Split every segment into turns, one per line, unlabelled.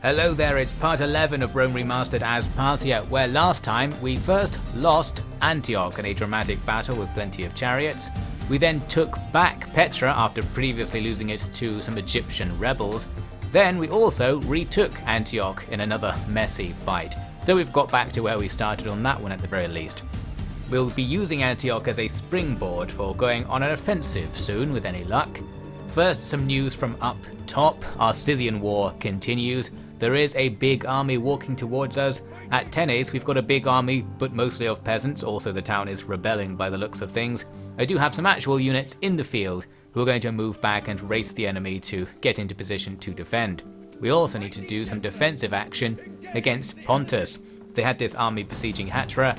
Hello there, it's part 11 of Rome Remastered as Parthia, where last time we first lost Antioch in a dramatic battle with plenty of chariots. We then took back Petra after previously losing it to some Egyptian rebels. Then we also retook Antioch in another messy fight. So we've got back to where we started on that one at the very least. We'll be using Antioch as a springboard for going on an offensive soon with any luck. First, some news from up top. Our Scythian war continues. There is a big army walking towards us. At Tennes we've got a big army, but mostly of peasants, also the town is rebelling by the looks of things. I do have some actual units in the field who are going to move back and race the enemy to get into position to defend. We also need to do some defensive action against Pontus. They had this army besieging Petra.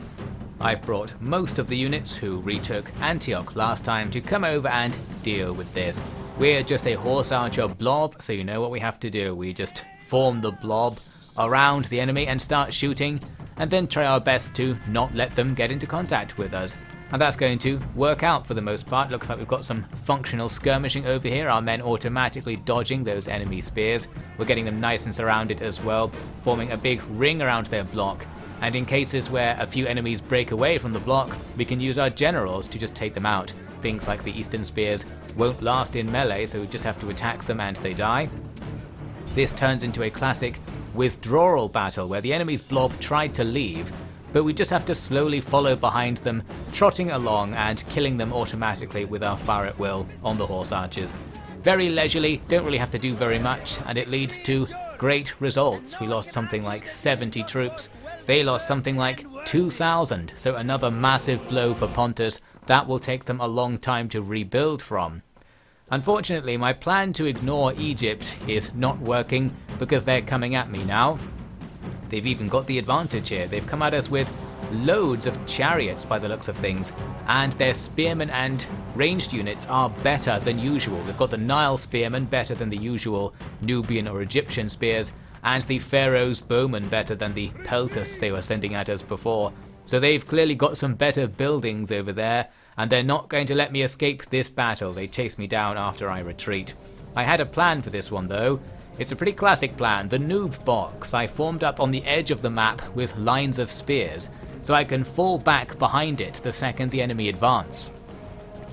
I've brought most of the units who retook Antioch last time to come over and deal with this. We're just a horse archer blob, so you know what we have to do. We just form the blob around the enemy and start shooting, and then try our best to not let them get into contact with us. And that's going to work out for the most part. Looks like we've got some functional skirmishing over here, our men automatically dodging those enemy spears. We're getting them nice and surrounded as well, forming a big ring around their block. And in cases where a few enemies break away from the block, we can use our generals to just take them out. Things like the eastern spears won't last in melee, so we just have to attack them and they die. This turns into a classic withdrawal battle where the enemy's blob tried to leave, but we just have to slowly follow behind them, trotting along and killing them automatically with our fire at will on the horse archers. Very leisurely, don't really have to do very much, and it leads to great results. We lost something like 70 troops, they lost something like 2,000, so another massive blow for Pontus. That will take them a long time to rebuild from. Unfortunately, my plan to ignore Egypt is not working because they're coming at me now. They've even got the advantage here. They've come at us with loads of chariots by the looks of things, and their spearmen and ranged units are better than usual. They've got the Nile spearmen better than the usual Nubian or Egyptian spears, and the Pharaoh's bowmen better than the peltas they were sending at us before. So they've clearly got some better buildings over there, and they're not going to let me escape this battle. They chase me down after I retreat. I had a plan for this one though. It's a pretty classic plan, the noob box. I formed up on the edge of the map with lines of spears, so I can fall back behind it the second the enemy advance.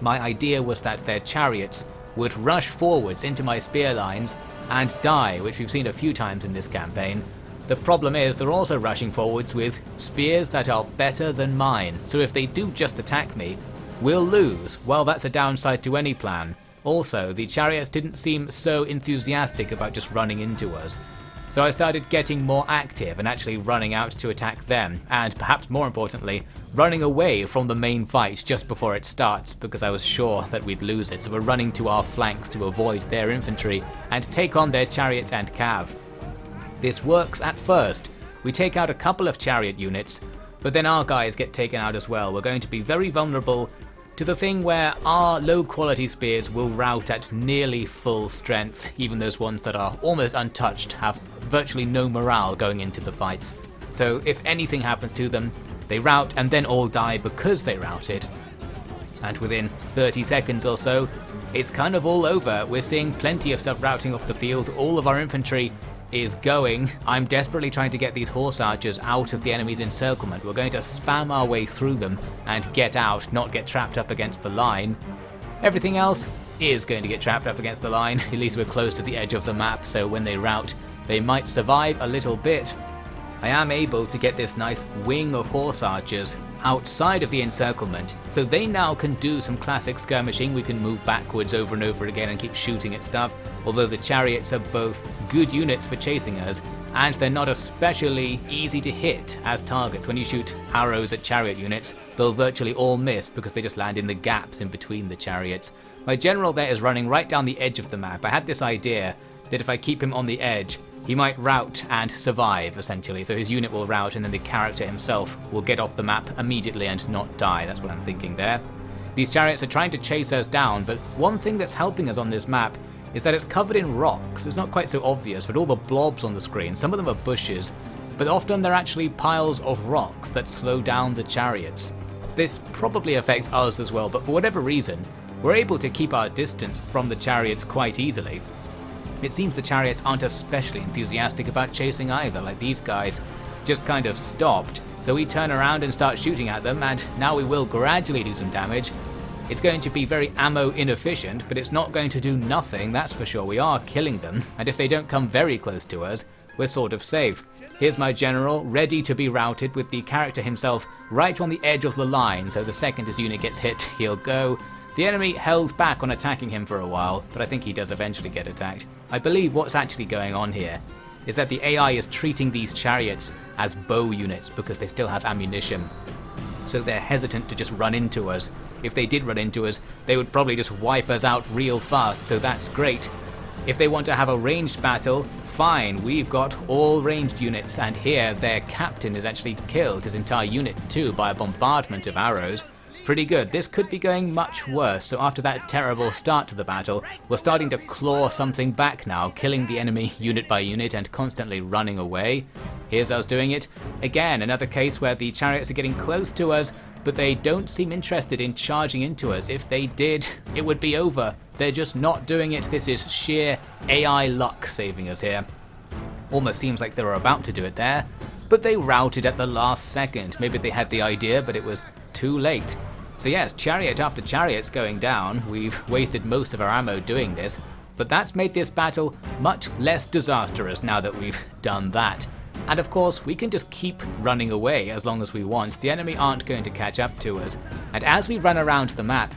My idea was that their chariots would rush forwards into my spear lines and die, which we've seen a few times in this campaign. The problem is they're also rushing forwards with spears that are better than mine, so if they do just attack me, we'll lose. Well, that's a downside to any plan. Also, the chariots didn't seem so enthusiastic about just running into us. So I started getting more active and actually running out to attack them, and perhaps more importantly, running away from the main fight just before it starts because I was sure that we'd lose it. So we're running to our flanks to avoid their infantry and take on their chariots and cav. This works at first. We take out a couple of chariot units, but then our guys get taken out as well. We're going to be very vulnerable to the thing where our low quality spears will rout at nearly full strength. Even those ones that are almost untouched have virtually no morale going into the fights. So if anything happens to them, they rout and then all die because they routed. And within 30 seconds or so, it's kind of all over. We're seeing plenty of stuff routing off the field. All of our infantry is going. I'm desperately trying to get these horse archers out of the enemy's encirclement. We're going to spam our way through them and get out, not get trapped up against the line. Everything else is going to get trapped up against the line. At least we're close to the edge of the map, so when they rout, they might survive a little bit. I am able to get this nice wing of horse archers outside of the encirclement, so they now can do some classic skirmishing. We can move backwards over and over again and keep shooting at stuff, although the chariots are both good units for chasing us, and they're not especially easy to hit as targets. When you shoot arrows at chariot units, they'll virtually all miss because they just land in the gaps in between the chariots. My general there is running right down the edge of the map. I had this idea that if I keep him on the edge, he might rout and survive, essentially. So his unit will rout and then the character himself will get off the map immediately and not die. That's what I'm thinking there. These chariots are trying to chase us down, but one thing that's helping us on this map is that it's covered in rocks. It's not quite so obvious, but all the blobs on the screen, some of them are bushes, but often they're actually piles of rocks that slow down the chariots. This probably affects us as well, but for whatever reason, we're able to keep our distance from the chariots quite easily. It seems the chariots aren't especially enthusiastic about chasing either, like these guys just kind of stopped. So we turn around and start shooting at them, and now we will gradually do some damage. It's going to be very ammo inefficient, but it's not going to do nothing, that's for sure. We are killing them, and if they don't come very close to us, we're sort of safe. Here's my general, ready to be routed, with the character himself right on the edge of the line, so the second his unit gets hit, he'll go. The enemy held back on attacking him for a while, but I think he does eventually get attacked. I believe what's actually going on here is that the AI is treating these chariots as bow units because they still have ammunition. So they're hesitant to just run into us. If they did run into us, they would probably just wipe us out real fast, so that's great. If they want to have a ranged battle, fine, we've got all ranged units, and here their captain is actually killed, his entire unit too, by a bombardment of arrows. Pretty good. This could be going much worse, so after that terrible start to the battle, we're starting to claw something back now, killing the enemy unit by unit and constantly running away. Here's us doing it. Again, another case where the chariots are getting close to us, but they don't seem interested in charging into us. If they did, it would be over. They're just not doing it. This is sheer AI luck saving us here. Almost seems like they were about to do it there, but they routed at the last second. Maybe they had the idea, but it was too late. So yes, chariot after chariot's going down. We've wasted most of our ammo doing this, but that's made this battle much less disastrous now that we've done that. And of course, we can just keep running away as long as we want. The enemy aren't going to catch up to us. And as we run around the map,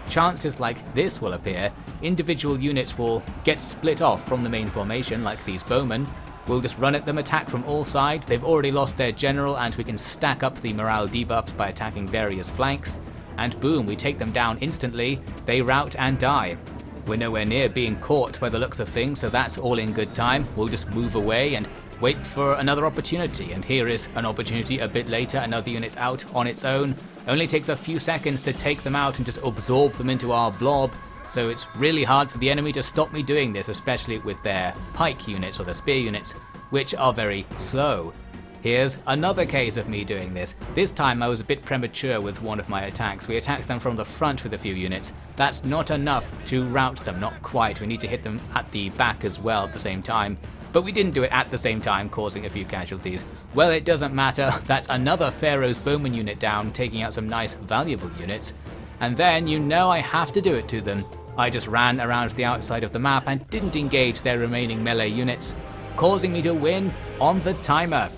chances like this will appear. Individual units will get split off from the main formation, like these bowmen. We'll just run at them, attack from all sides. They've already lost their general, and we can stack up the morale debuffs by attacking various flanks. And boom, we take them down instantly. They rout and die. We're nowhere near being caught by the looks of things, so that's all in good time. We'll just move away and wait for another opportunity, and here is an opportunity a bit later. Another unit's out on its own. Only takes a few seconds to take them out and just absorb them into our blob, so it's really hard for the enemy to stop me doing this, especially with their pike units or their spear units, which are very slow. Here's another case of me doing this. This time I was a bit premature with one of my attacks. We attacked them from the front with a few units. That's not enough to rout them, not quite. We need to hit them at the back as well at the same time. But we didn't do it at the same time, causing a few casualties. Well, it doesn't matter. That's another Pharaoh's Bowman unit down, taking out some nice, valuable units. And then, you know I have to do it to them. I just ran around the outside of the map and didn't engage their remaining melee units, causing me to win on the timer.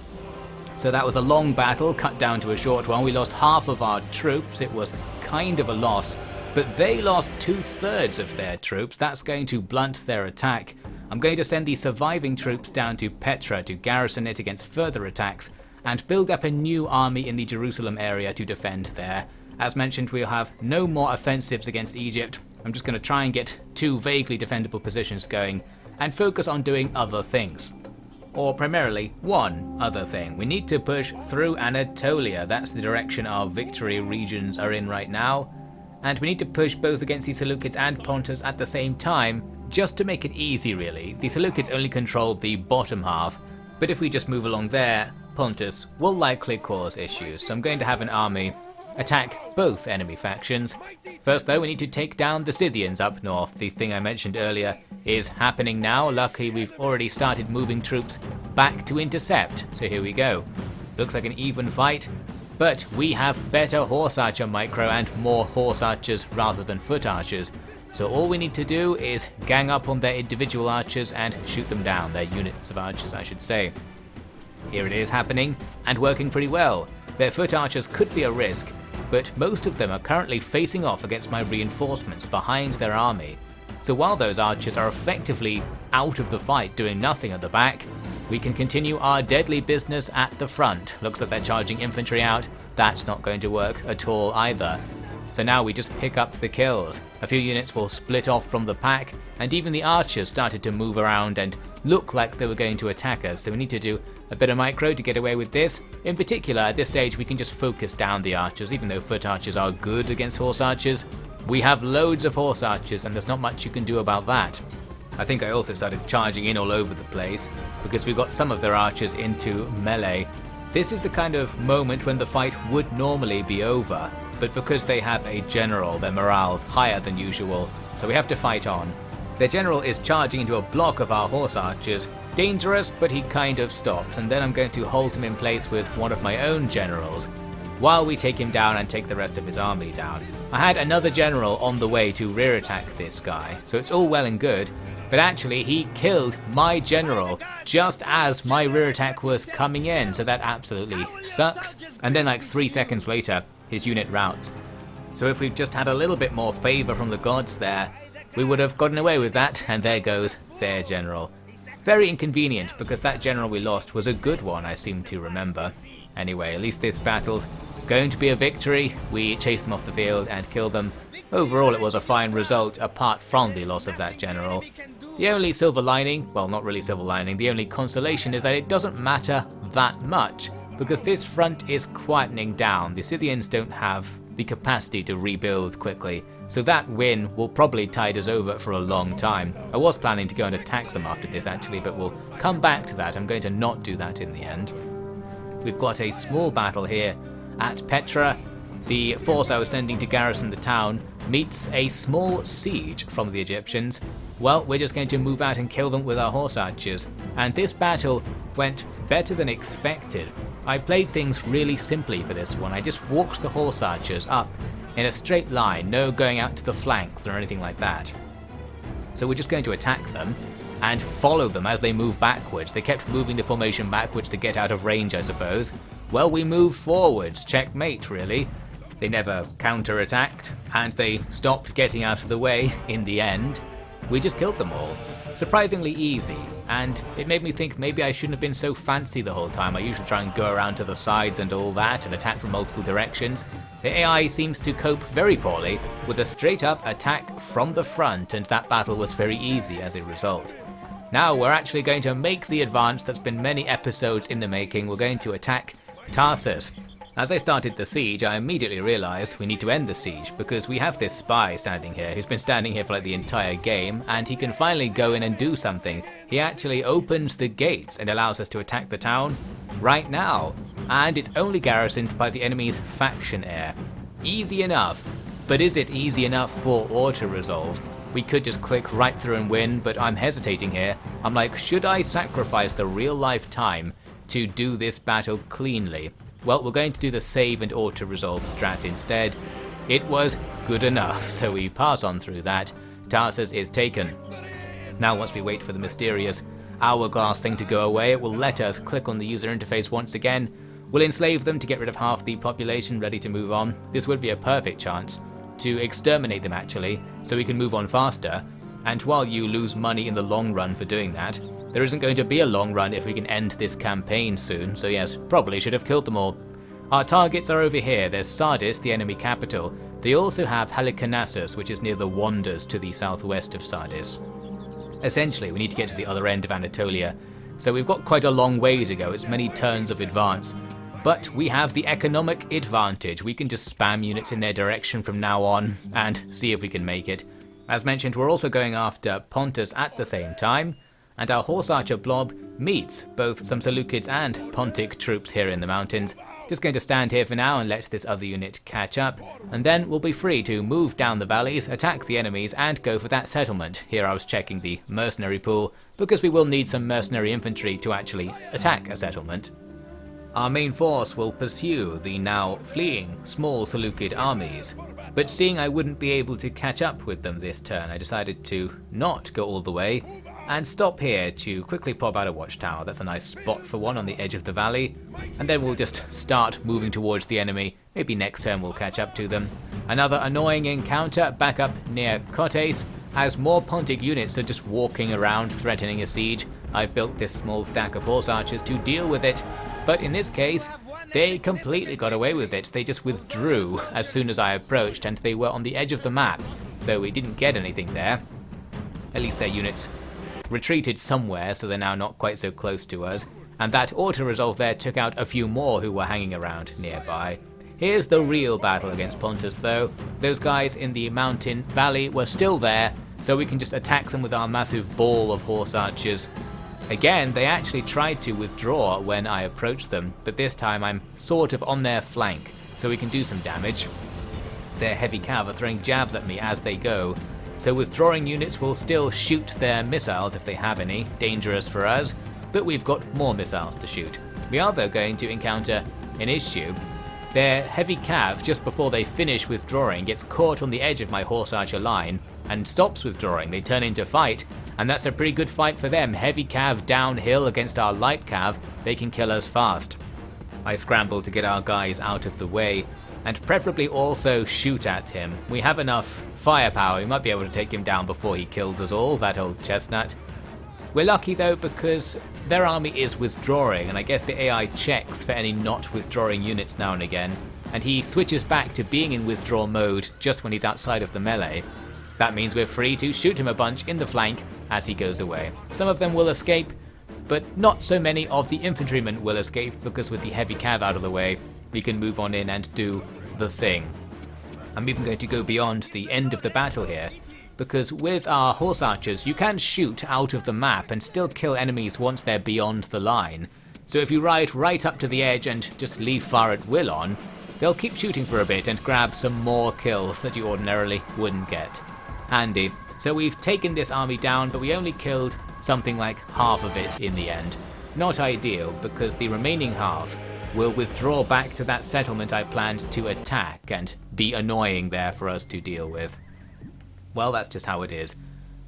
So that was a long battle, cut down to a short one. We lost half of our troops. It was kind of a loss, but they lost 2/3 of their troops. That's going to blunt their attack. I'm going to send the surviving troops down to Petra to garrison it against further attacks and build up a new army in the Jerusalem area to defend there. As mentioned, we'll have no more offensives against Egypt. I'm just going to try and get 2 vaguely defendable positions going and focus on doing other things. Or primarily, one other thing. We need to push through Anatolia. That's the direction our victory regions are in right now. And we need to push both against the Seleucids and Pontus at the same time, just to make it easy really. The Seleucids only control the bottom half, but if we just move along there, Pontus will likely cause issues. So I'm going to have an army attack both enemy factions. First though, we need to take down the Scythians up north. The thing I mentioned earlier is happening now. Luckily we've already started moving troops back to intercept, so here we go. Looks like an even fight, but we have better horse archer micro and more horse archers rather than foot archers. So all we need to do is gang up on their individual archers and shoot them down, their units of archers I should say. Here it is happening, and working pretty well. Their foot archers could be a risk, but most of them are currently facing off against my reinforcements behind their army. So while those archers are effectively out of the fight doing nothing at the back, we can continue our deadly business at the front. Looks like they're charging infantry out. That's not going to work at all either. So now we just pick up the kills. A few units will split off from the pack, and even the archers started to move around and look like they were going to attack us, so we need to do a bit of micro to get away with this. In particular, at this stage we can just focus down the archers, even though foot archers are good against horse archers. We have loads of horse archers and there's not much you can do about that. I think I also started charging in all over the place, because we got some of their archers into melee. This is the kind of moment when the fight would normally be over, but because they have a general, their morale's higher than usual, so we have to fight on. Their general is charging into a block of our horse archers. Dangerous, but he kind of stops, and then I'm going to hold him in place with one of my own generals while we take him down and take the rest of his army down. I had another general on the way to rear attack this guy, so it's all well and good, but actually he killed my general just as my rear attack was coming in, so that absolutely sucks. And then like 3 seconds later, his unit routs. So if we'd just had a little bit more favour from the gods there, we would have gotten away with that, and there goes their general. Very inconvenient, because that general we lost was a good one, I seem to remember. Anyway, at least this battle's going to be a victory. We chased them off the field and killed them. Overall, it was a fine result, apart from the loss of that general. The only silver lining, well, not really silver lining, the only consolation is that it doesn't matter that much, because this front is quietening down. The Scythians don't have the capacity to rebuild quickly, so that win will probably tide us over for a long time. I was planning to go and attack them after this actually, but we'll come back to that. I'm going to not do that in the end. We've got a small battle here at Petra. The force I was sending to garrison the town meets a small siege from the Egyptians. Well, we're just going to move out and kill them with our horse archers. And this battle went better than expected. I played things really simply for this one. I just walked the horse archers up in a straight line, no going out to the flanks or anything like that. So we're just going to attack them and follow them as they move backwards. They kept moving the formation backwards to get out of range, I suppose. Well, we moved forwards. Checkmate, really. They never counter-attacked, and they stopped getting out of the way in the end. We just killed them all. Surprisingly easy, and it made me think maybe I shouldn't have been so fancy the whole time. I usually try and go around to the sides and all that and attack from multiple directions. The AI seems to cope very poorly with a straight-up attack from the front, and that battle was very easy as a result. Now we're actually going to make the advance that's been many episodes in the making. We're going to attack Tarsus. As I started the siege, I immediately realised we need to end the siege, because we have this spy standing here who's been standing here for like the entire game, and he can finally go in and do something. He actually opens the gates and allows us to attack the town right now, and it's only garrisoned by the enemy's faction heir. Easy enough, but is it easy enough for auto-resolve? We could just click right through and win, but I'm hesitating here. I'm like, should I sacrifice the real-life time to do this battle cleanly? Well, we're going to do the save and auto-resolve strat instead. It was good enough, so we pass on through that. Tarsus is taken. Now once we wait for the mysterious hourglass thing to go away, it will let us click on the user interface once again. We'll enslave them to get rid of half the population, ready to move on. This would be a perfect chance to exterminate them actually, so we can move on faster. And while you lose money in the long run for doing that, there isn't going to be a long run if we can end this campaign soon, so yes, probably should have killed them all. Our targets are over here. There's Sardis, the enemy capital. They also have Halicarnassus, which is near the Wanders to the southwest of Sardis. Essentially, we need to get to the other end of Anatolia, so we've got quite a long way to go. It's many turns of advance. But we have the economic advantage. We can just spam units in their direction from now on and see if we can make it. As mentioned, we're also going after Pontus at the same time, and our horse archer blob meets both some Seleucids and Pontic troops here in the mountains. Just going to stand here for now and let this other unit catch up, and then we'll be free to move down the valleys, attack the enemies, and go for that settlement. Here I was checking the mercenary pool, because we will need some mercenary infantry to actually attack a settlement. Our main force will pursue the now fleeing small Seleucid armies, but seeing I wouldn't be able to catch up with them this turn, I decided to not go all the way and stop here to quickly pop out a watchtower. That's a nice spot for one on the edge of the valley, and then we'll just start moving towards the enemy. Maybe next turn we'll catch up to them. Another annoying encounter back up near Cotes, as more Pontic units are just walking around threatening a siege. I've built this small stack of horse archers to deal with it, but in this case, they completely got away with it. They just withdrew as soon as I approached, and they were on the edge of the map, so we didn't get anything there. At least their units retreated somewhere, so they're now not quite so close to us, and that auto-resolve there took out a few more who were hanging around nearby. Here's the real battle against Pontus though. Those guys in the mountain valley were still there, so we can just attack them with our massive ball of horse archers. Again, they actually tried to withdraw when I approached them, but this time I'm sort of on their flank, so we can do some damage. Their heavy cav are throwing jabs at me as they go, so withdrawing units will still shoot their missiles if they have any, dangerous for us, but we've got more missiles to shoot. We are though going to encounter an issue. Their heavy cav, just before they finish withdrawing, gets caught on the edge of my horse archer line and stops withdrawing. They turn into fight, and that's a pretty good fight for them. Heavy cav downhill against our light cav, they can kill us fast. I scramble to get our guys out of the way, and preferably also shoot at him. We have enough firepower, we might be able to take him down before he kills us all, that old chestnut. We're lucky though because their army is withdrawing, and I guess the AI checks for any not withdrawing units now and again, and he switches back to being in withdraw mode just when he's outside of the melee. That means we're free to shoot him a bunch in the flank as he goes away. Some of them will escape, but not so many of the infantrymen will escape because with the heavy cav out of the way, we can move on in and do the thing. I'm even going to go beyond the end of the battle here, because with our horse archers you can shoot out of the map and still kill enemies once they're beyond the line. So if you ride right up to the edge and just leave fire at will on, they'll keep shooting for a bit and grab some more kills that you ordinarily wouldn't get. Handy. So we've taken this army down, but we only killed something like half of it in the end. Not ideal, because the remaining half will withdraw back to that settlement I planned to attack and be annoying there for us to deal with. Well, that's just how it is.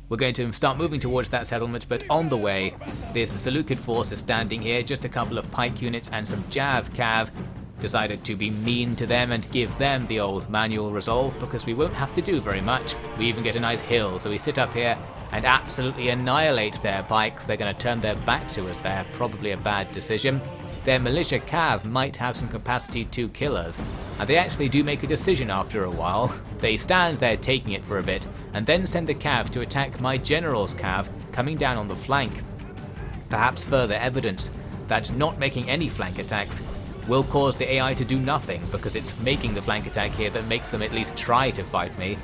We're going to start moving towards that settlement, but on the way, this Seleucid force is standing here, just a couple of pike units and some Jav Cav. Decided to be mean to them and give them the old manual resolve because we won't have to do very much. We even get a nice hill, so we sit up here and absolutely annihilate their pikes. They're going to turn their back to us there, probably a bad decision. Their militia cav might have some capacity to kill us, and they actually do make a decision after a while. They stand there taking it for a bit, and then send the cav to attack my general's cav coming down on the flank. Perhaps further evidence that not making any flank attacks will cause the AI to do nothing, because it's making the flank attack here that makes them at least try to fight me.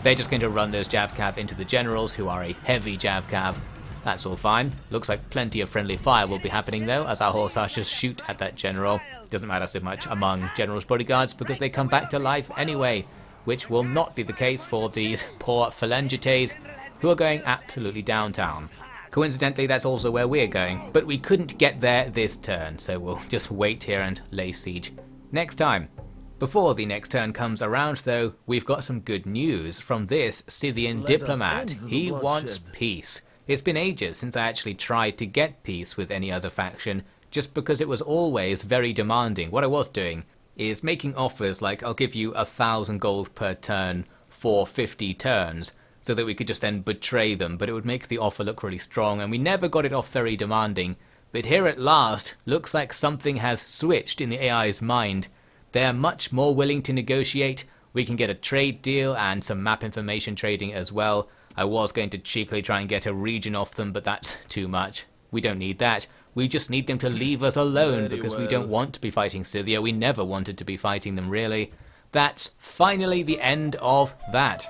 They're just going to run those Jav Cav into the generals, who are a heavy Jav Cav. That's all fine. Looks like plenty of friendly fire will be happening though, as our horse archers shoot at that general. Doesn't matter so much among generals' bodyguards because they come back to life anyway, which will not be the case for these poor phalangites who are going absolutely downtown. Coincidentally, that's also where we're going, but we couldn't get there this turn, so we'll just wait here and lay siege next time. Before the next turn comes around though, we've got some good news from this Scythian diplomat. He wants peace. It's been ages since I actually tried to get peace with any other faction, just because it was always very demanding. What I was doing is making offers like, I'll give you 1,000 gold per turn for 50 turns, so that we could just then betray them, but it would make the offer look really strong, and we never got it off very demanding. But here at last, looks like something has switched in the AI's mind. They're much more willing to negotiate. We can get a trade deal and some map information trading as well. I was going to cheekily try and get a region off them, but that's too much. We don't need that. We just need them to leave us alone because we don't want to be fighting Scythia. We never wanted to be fighting them, really. That's finally the end of that.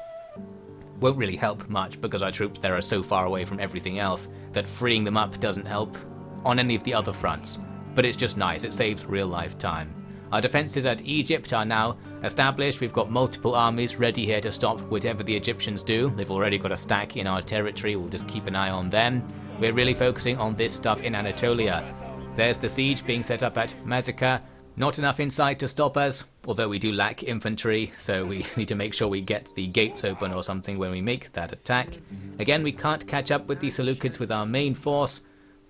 Won't really help much because our troops there are so far away from everything else that freeing them up doesn't help on any of the other fronts. But it's just nice. It saves real life time. Our defences at Egypt are now established. We've got multiple armies ready here to stop whatever the Egyptians do. They've already got a stack in our territory. We'll just keep an eye on them. We're really focusing on this stuff in Anatolia. There's the siege being set up at Mazyka. Not enough inside to stop us, although we do lack infantry, so we need to make sure we get the gates open or something when we make that attack. Again, we can't catch up with the Seleucids with our main force,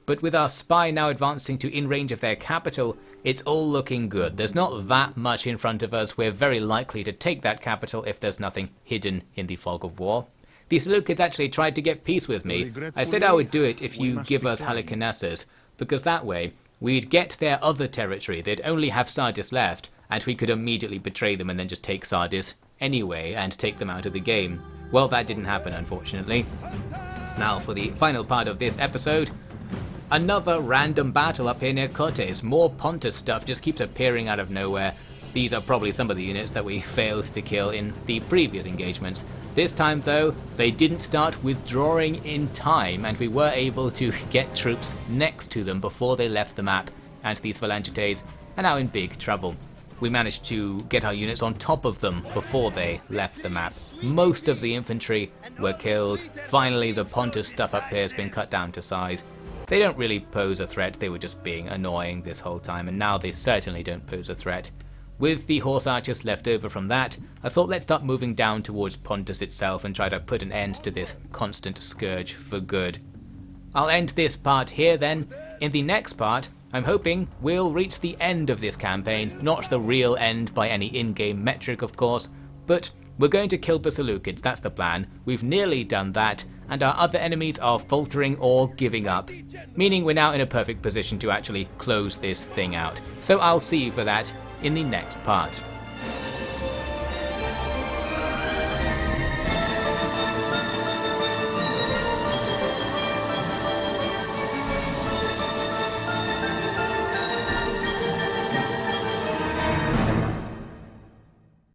but with our spy now advancing to in range of their capital, it's all looking good. There's not that much in front of us. We're very likely to take that capital if there's nothing hidden in the fog of war. The Seleucids actually tried to get peace with me. I said I would do it if you give us Halicarnassus, because that way we'd get their other territory. They'd only have Sardis left, and we could immediately betray them and then just take Sardis anyway and take them out of the game. Well, that didn't happen, unfortunately. Now for the final part of this episode. Another random battle up here near Kotes. More Pontus stuff just keeps appearing out of nowhere. These are probably some of the units that we failed to kill in the previous engagements. This time though, they didn't start withdrawing in time, and we were able to get troops next to them before they left the map, and these Phalangites are now in big trouble. we managed to get our units on top of them before they left the map. Most of the infantry were killed. Finally, the Pontus stuff up here has been cut down to size. They don't really pose a threat, they were just being annoying this whole time, and now they certainly don't pose a threat. With the horse archers left over from that, I thought let's start moving down towards Pontus itself and try to put an end to this constant scourge for good. I'll end this part here then. In the next part, I'm hoping we'll reach the end of this campaign, not the real end by any in-game metric of course, but we're going to kill the Seleucids, that's the plan. We've nearly done that, and our other enemies are faltering or giving up, meaning we're now in a perfect position to actually close this thing out. So I'll see you for that in the next part.